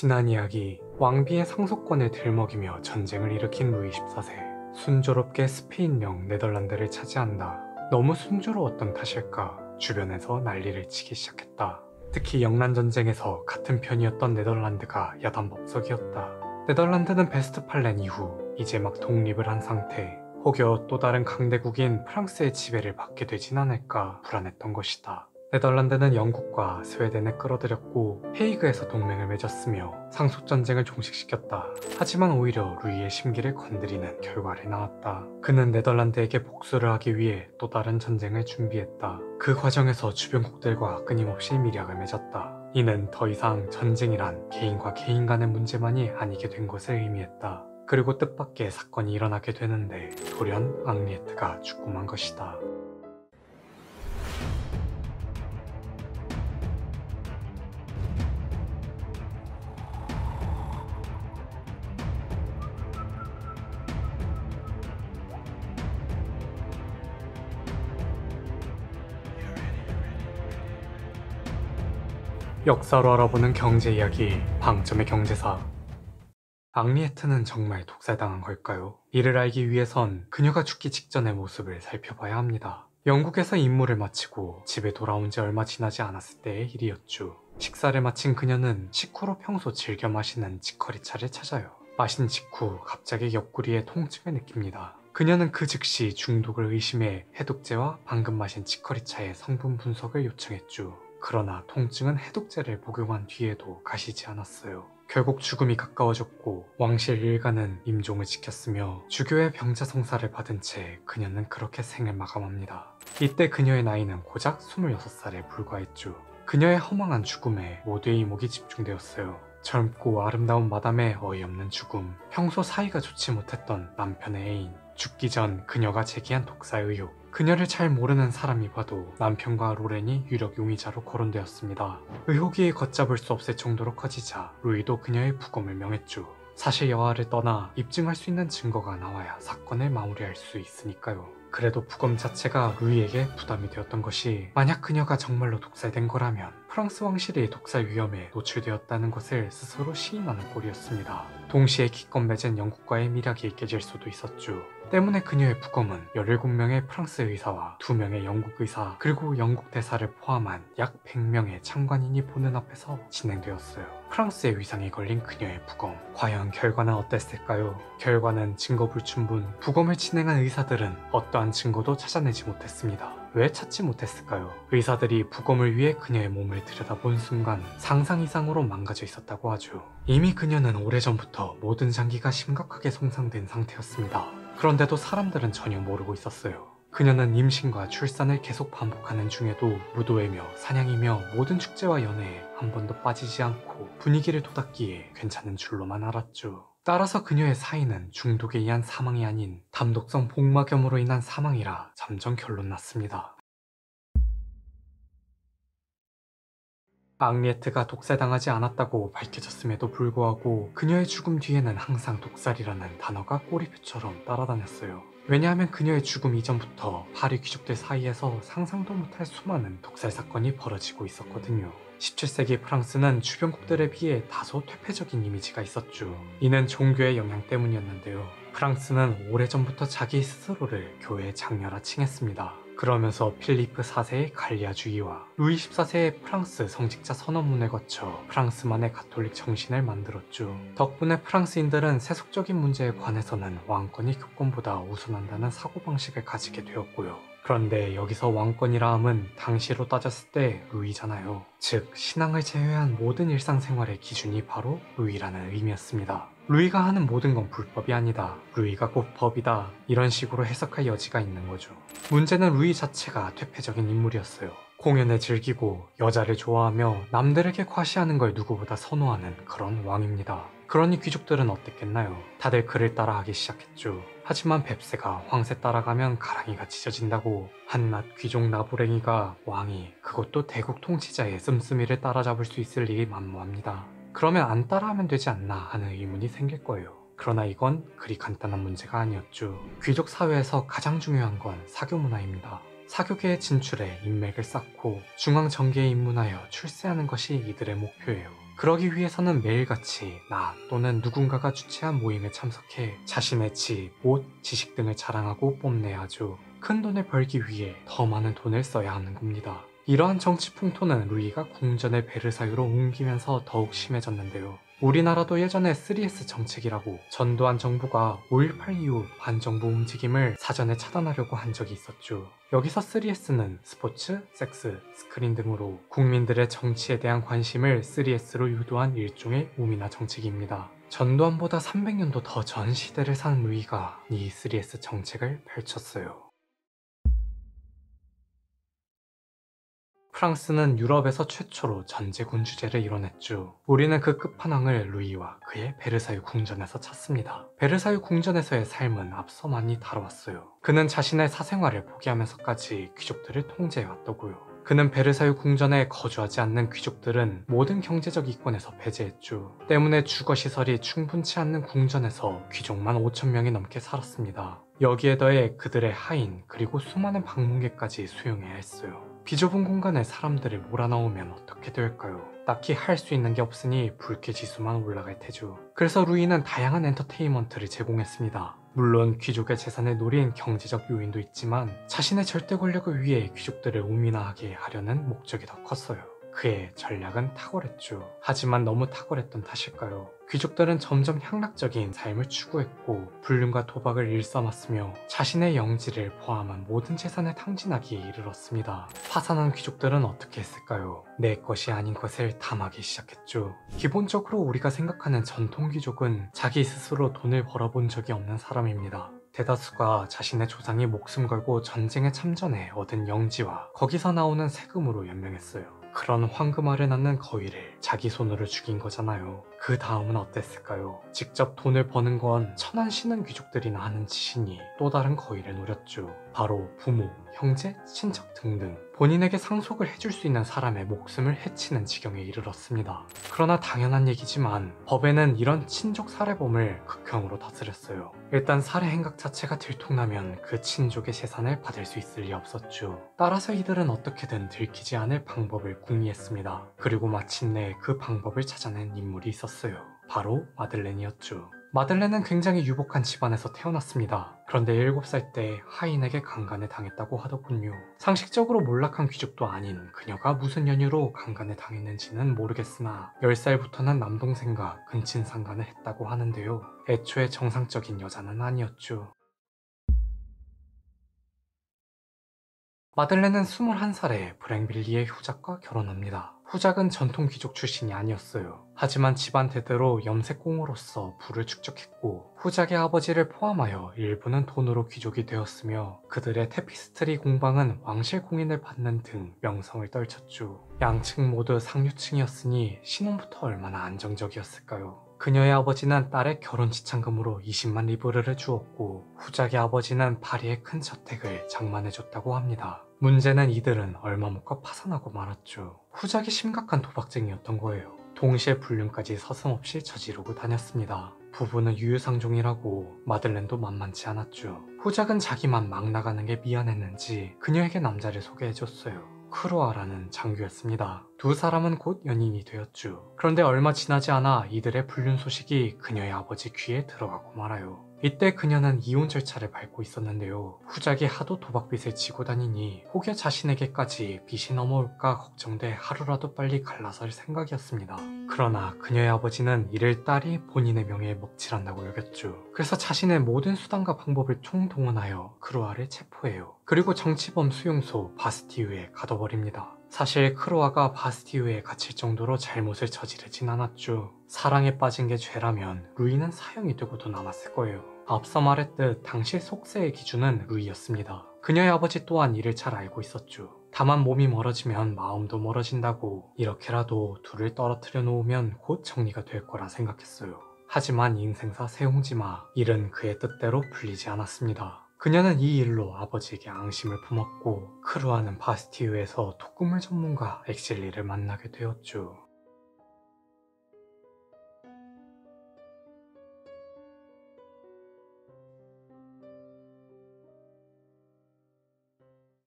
지난 이야기, 왕비의 상속권을 들먹이며 전쟁을 일으킨 루이 14세. 순조롭게 스페인령 네덜란드를 차지한다. 너무 순조로웠던 탓일까 주변에서 난리를 치기 시작했다. 특히 영란전쟁에서 같은 편이었던 네덜란드가 야단법석이었다. 네덜란드는 베스트팔렌 이후 이제 막 독립을 한 상태. 혹여 또 다른 강대국인 프랑스의 지배를 받게 되진 않을까 불안했던 것이다. 네덜란드는 영국과 스웨덴을 끌어들였고 헤이그에서 동맹을 맺었으며 상속전쟁을 종식시켰다. 하지만 오히려 루이의 심기를 건드리는 결과를 낳았다. 그는 네덜란드에게 복수를 하기 위해 또 다른 전쟁을 준비했다. 그 과정에서 주변국들과 끊임없이 밀약을 맺었다. 이는 더 이상 전쟁이란 개인과 개인 간의 문제만이 아니게 된 것을 의미했다. 그리고 뜻밖의 사건이 일어나게 되는데 돌연 앙리에트가 죽고 만 것이다. 역사로 알아보는 경제 이야기, 방점의 경제사. 앙리에트는 정말 독살당한 걸까요? 이를 알기 위해선 그녀가 죽기 직전의 모습을 살펴봐야 합니다. 영국에서 임무를 마치고 집에 돌아온 지 얼마 지나지 않았을 때의 일이었죠. 식사를 마친 그녀는 식후로 평소 즐겨 마시는 치커리차를 찾아요. 마신 직후 갑자기 옆구리에 통증을 느낍니다. 그녀는 그 즉시 중독을 의심해 해독제와 방금 마신 치커리차의 성분 분석을 요청했죠. 그러나 통증은 해독제를 복용한 뒤에도 가시지 않았어요. 결국 죽음이 가까워졌고 왕실 일가는 임종을 지켰으며 주교의 병자 성사를 받은 채 그녀는 그렇게 생을 마감합니다. 이때 그녀의 나이는 고작 26살에 불과했죠. 그녀의 허망한 죽음에 모두의 이목이 집중되었어요. 젊고 아름다운 마담의 어이없는 죽음, 평소 사이가 좋지 못했던 남편의 애인, 죽기 전 그녀가 제기한 독사 의혹. 그녀를 잘 모르는 사람이 봐도 남편과 로렌이 유력 용의자로 거론되었습니다. 의혹이 걷잡을 수 없을 정도로 커지자 루이도 그녀의 부검을 명했죠. 사실 여하를 떠나 입증할 수 있는 증거가 나와야 사건을 마무리할 수 있으니까요. 그래도 부검 자체가 루이에게 부담이 되었던 것이, 만약 그녀가 정말로 독살된 거라면 프랑스 왕실이 독살 위험에 노출되었다는 것을 스스로 시인하는 꼴이었습니다. 동시에 기껏 맺은 영국과의 밀약이 깨질 수도 있었죠. 때문에 그녀의 부검은 17명의 프랑스 의사와 2명의 영국 의사, 그리고 영국 대사를 포함한 약 100명의 참관인이 보는 앞에서 진행되었어요. 프랑스의 위상이 걸린 그녀의 부검. 과연 결과는 어땠을까요? 결과는 증거불충분. 부검을 진행한 의사들은 어떠한 증거도 찾아내지 못했습니다. 왜 찾지 못했을까요? 의사들이 부검을 위해 그녀의 몸을 들여다본 순간 상상 이상으로 망가져 있었다고 하죠. 이미 그녀는 오래전부터 모든 장기가 심각하게 손상된 상태였습니다. 그런데도 사람들은 전혀 모르고 있었어요. 그녀는 임신과 출산을 계속 반복하는 중에도 무도회며 사냥이며 모든 축제와 연애에 한 번도 빠지지 않고 분위기를 돋았기에 괜찮은 줄로만 알았죠. 따라서 그녀의 사인은 중독에 의한 사망이 아닌 담독성 복막염으로 인한 사망이라 잠정 결론났습니다. 앙리에트가 독살당하지 않았다고 밝혀졌음에도 불구하고 그녀의 죽음 뒤에는 항상 독살이라는 단어가 꼬리표처럼 따라다녔어요. 왜냐하면 그녀의 죽음 이전부터 파리 귀족들 사이에서 상상도 못할 수많은 독살 사건이 벌어지고 있었거든요. 17세기 프랑스는 주변국들에 비해 다소 퇴폐적인 이미지가 있었죠. 이는 종교의 영향 때문이었는데요. 프랑스는 오래전부터 자기 스스로를 교회의 장녀라 칭했습니다. 그러면서 필리프 4세의 갈리아주의와 루이 14세의 프랑스 성직자 선언문을 거쳐 프랑스만의 가톨릭 정신을 만들었죠. 덕분에 프랑스인들은 세속적인 문제에 관해서는 왕권이 교권보다 우선한다는 사고방식을 가지게 되었고요. 그런데 여기서 왕권이라 함은 당시로 따졌을 때 루이잖아요. 즉 신앙을 제외한 모든 일상생활의 기준이 바로 루이라는 의미였습니다. 루이가 하는 모든 건 불법이 아니다. 루이가 곧 법이다. 이런 식으로 해석할 여지가 있는 거죠. 문제는 루이 자체가 퇴폐적인 인물이었어요. 공연을 즐기고 여자를 좋아하며 남들에게 과시하는 걸 누구보다 선호하는 그런 왕입니다. 그러니 귀족들은 어땠겠나요? 다들 그를 따라하기 시작했죠. 하지만 뱁새가 황새 따라가면 가랑이가 찢어진다고 한낱 귀족 나부랭이가 왕이, 그것도 대국 통치자의 씀씀이를 따라잡을 수 있을 일이 만무합니다. 그러면 안 따라하면 되지 않나 하는 의문이 생길 거예요. 그러나 이건 그리 간단한 문제가 아니었죠. 귀족 사회에서 가장 중요한 건 사교 문화입니다. 사교계의 진출에 인맥을 쌓고 중앙 정계에 입문하여 출세하는 것이 이들의 목표예요. 그러기 위해서는 매일같이 나 또는 누군가가 주최한 모임에 참석해 자신의 집, 옷, 지식 등을 자랑하고 뽐내야 하죠. 큰 돈을 벌기 위해 더 많은 돈을 써야 하는 겁니다. 이러한 정치 풍토는 루이가 궁전을 베르사유로 옮기면서 더욱 심해졌는데요. 우리나라도 예전에 3S 정책이라고 전두환 정부가 5.18 이후 반정부 움직임을 사전에 차단하려고 한 적이 있었죠. 여기서 3S는 스포츠, 섹스, 스크린 등으로 국민들의 정치에 대한 관심을 3S로 유도한 일종의 우민화 정책입니다. 전두환보다 300년도 더 전 시대를 산 루이가 이 3S 정책을 펼쳤어요. 프랑스는 유럽에서 최초로 전제군주제를 이뤄냈죠. 우리는 그 끝판왕을 루이와 그의 베르사유 궁전에서 찾습니다. 베르사유 궁전에서의 삶은 앞서 많이 다뤄왔어요. 그는 자신의 사생활을 포기하면서까지 귀족들을 통제해왔더고요. 그는 베르사유 궁전에 거주하지 않는 귀족들은 모든 경제적 이권에서 배제했죠. 때문에 주거시설이 충분치 않는 궁전에서 귀족만 5,000명이 넘게 살았습니다. 여기에 더해 그들의 하인 그리고 수많은 방문객까지 수용해야 했어요. 비좁은 공간에 사람들을 몰아넣으면 어떻게 될까요? 딱히 할 수 있는 게 없으니 불쾌지수만 올라갈 테죠. 그래서 루이는 다양한 엔터테인먼트를 제공했습니다. 물론 귀족의 재산을 노린 경제적 요인도 있지만 자신의 절대 권력을 위해 귀족들을 우민화하게 하려는 목적이 더 컸어요. 그의 전략은 탁월했죠. 하지만 너무 탁월했던 탓일까요? 귀족들은 점점 향락적인 삶을 추구했고 불륜과 도박을 일삼았으며 자신의 영지를 포함한 모든 재산을 탕진하기에 이르렀습니다. 파산한 귀족들은 어떻게 했을까요? 내 것이 아닌 것을 탐하기 시작했죠. 기본적으로 우리가 생각하는 전통 귀족은 자기 스스로 돈을 벌어본 적이 없는 사람입니다. 대다수가 자신의 조상이 목숨 걸고 전쟁에 참전해 얻은 영지와 거기서 나오는 세금으로 연명했어요. 그런 황금 아래 낳는 거위를 자기 손으로 죽인 거잖아요. 그 다음은 어땠을까요? 직접 돈을 버는 건 천한 신은 귀족들이나 하는 짓이니 또 다른 거위를 노렸죠. 바로 부모, 형제, 친척 등등 본인에게 상속을 해줄 수 있는 사람의 목숨을 해치는 지경에 이르렀습니다. 그러나 당연한 얘기지만 법에는 이런 친족 살해범을 극형으로 다스렸어요. 일단 살해 행각 자체가 들통나면 그 친족의 재산을 받을 수 있을 리 없었죠. 따라서 이들은 어떻게든 들키지 않을 방법을 궁리했습니다. 그리고 마침내 그 방법을 찾아낸 인물이 있었어요. 바로 마들렌이었죠. 마들렌은 굉장히 유복한 집안에서 태어났습니다. 그런데 7살 때 하인에게 강간을 당했다고 하더군요. 상식적으로 몰락한 귀족도 아닌 그녀가 무슨 연유로 강간을 당했는지는 모르겠으나 10살부터는 남동생과 근친 상간을 했다고 하는데요. 애초에 정상적인 여자는 아니었죠. 마들렌은 21살에 브랭빌리의 후작과 결혼합니다. 후작은 전통 귀족 출신이 아니었어요. 하지만 집안 대대로 염색공으로서 부를 축적했고 후작의 아버지를 포함하여 일부는 돈으로 귀족이 되었으며 그들의 테피스트리 공방은 왕실 공인을 받는 등 명성을 떨쳤죠. 양측 모두 상류층이었으니 신혼부터 얼마나 안정적이었을까요? 그녀의 아버지는 딸의 결혼 지참금으로 20만 리브르를 주었고 후작의 아버지는 파리의 큰 저택을 장만해줬다고 합니다. 문제는 이들은 얼마 못 가 파산하고 말았죠. 후작이 심각한 도박쟁이였던 거예요. 동시에 불륜까지 서슴없이 저지르고 다녔습니다. 부부는 유유상종이라고 마들렌도 만만치 않았죠. 후작은 자기만 막 나가는 게 미안했는지 그녀에게 남자를 소개해줬어요. 크루아라는 장교였습니다. 두 사람은 곧 연인이 되었죠. 그런데 얼마 지나지 않아 이들의 불륜 소식이 그녀의 아버지 귀에 들어가고 말아요. 이때 그녀는 이혼 절차를 밟고 있었는데요. 후작이 하도 도박빚을 지고 다니니 혹여 자신에게까지 빚이 넘어올까 걱정돼 하루라도 빨리 갈라설 생각이었습니다. 그러나 그녀의 아버지는 이를 딸이 본인의 명예에 먹칠한다고 여겼죠. 그래서 자신의 모든 수단과 방법을 총동원하여 크루아를 체포해요. 그리고 정치범 수용소 바스티유에 가둬버립니다. 사실 크루아가 바스티유에 갇힐 정도로 잘못을 저지르진 않았죠. 사랑에 빠진 게 죄라면 루이는 사형이 되고도 남았을 거예요. 앞서 말했듯 당시 속세의 기준은 루이였습니다. 그녀의 아버지 또한 이를 잘 알고 있었죠. 다만 몸이 멀어지면 마음도 멀어진다고 이렇게라도 둘을 떨어뜨려 놓으면 곧 정리가 될 거라 생각했어요. 하지만 인생사 세옹지마, 일은 그의 뜻대로 풀리지 않았습니다. 그녀는 이 일로 아버지에게 앙심을 품었고 크루아는 바스티유에서 독극물 전문가 엑실리를 만나게 되었죠.